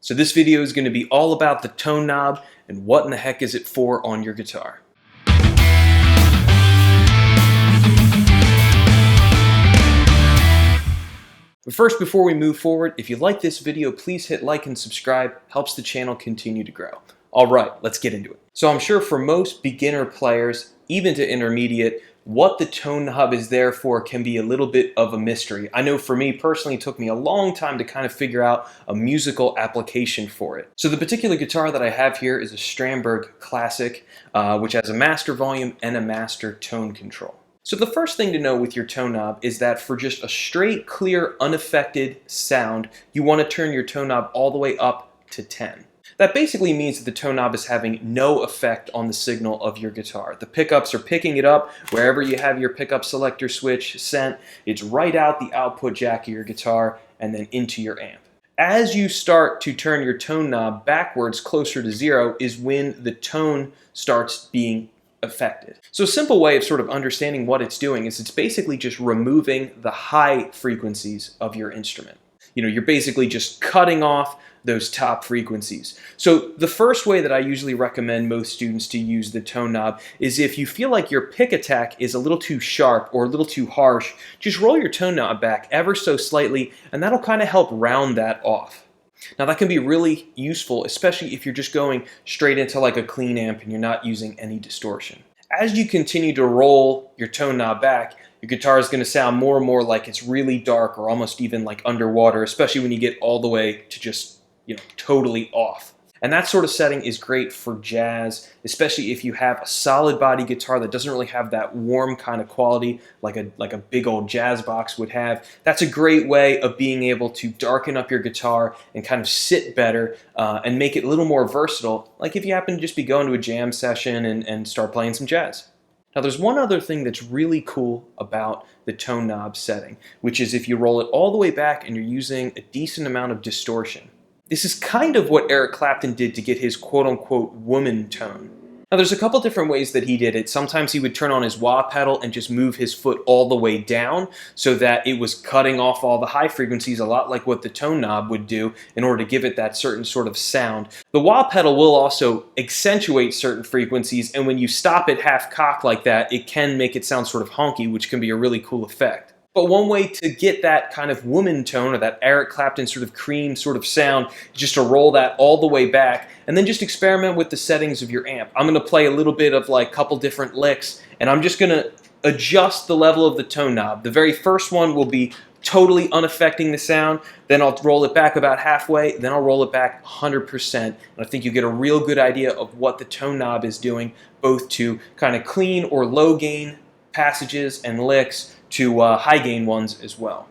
So this video is going to be all about the tone knob and what in the heck is it for on your guitar. But first, before we move forward, if you like this video, please hit like and subscribe. Helps the channel continue to grow. Alright, let's get into it. So I'm sure for most beginner players, even to intermediate, what the tone knob is there for can be a little bit of a mystery. I know for me personally, it took me a long time to kind of figure out a musical application for it. So the particular guitar that I have here is a Strandberg Classic, which has a master volume and a master tone control. So the first thing to know with your tone knob is that for just a straight, clear, unaffected sound, you want to turn your tone knob all the way up to 10. That basically means that the tone knob is having no effect on the signal of your guitar. The pickups are picking it up wherever you have your pickup selector switch sent. It's right out the output jack of your guitar and then into your amp. As you start to turn your tone knob backwards closer to 0 is when the tone starts being affected. So a simple way of sort of understanding what it's doing is it's basically just removing the high frequencies of your instrument. You're basically just cutting off those top frequencies. So the first way that I usually recommend most students to use the tone knob is if you feel like your pick attack is a little too sharp or a little too harsh, just roll your tone knob back ever so slightly and that'll kind of help round that off. Now that can be really useful, especially if you're just going straight into like a clean amp and you're not using any distortion. As you continue to roll your tone knob back, your guitar is going to sound more and more like it's really dark or almost even like underwater, especially when you get all the way to just, totally off. And that sort of setting is great for jazz, especially if you have a solid body guitar that doesn't really have that warm kind of quality like a big old jazz box would have. That's a great way of being able to darken up your guitar and kind of sit better and make it a little more versatile, like if you happen to just be going to a jam session and start playing some jazz. Now there's one other thing that's really cool about the tone knob setting, which is if you roll it all the way back and you're using a decent amount of distortion. This is kind of what Eric Clapton did to get his quote-unquote woman tone. Now there's a couple different ways that he did it. Sometimes he would turn on his wah pedal and just move his foot all the way down so that it was cutting off all the high frequencies, a lot like what the tone knob would do in order to give it that certain sort of sound. The wah pedal will also accentuate certain frequencies, and when you stop it half cocked like that, it can make it sound sort of honky, which can be a really cool effect. But one way to get that kind of woman tone or that Eric Clapton sort of cream sort of sound is just to roll that all the way back and then just experiment with the settings of your amp. I'm going to play a little bit of like a couple different licks and I'm just going to adjust the level of the tone knob. The very first one will be totally unaffecting the sound, then I'll roll it back about halfway, then I'll roll it back 100%. And I think you get a real good idea of what the tone knob is doing, both to kind of clean or low gain passages and licks to high gain ones as well.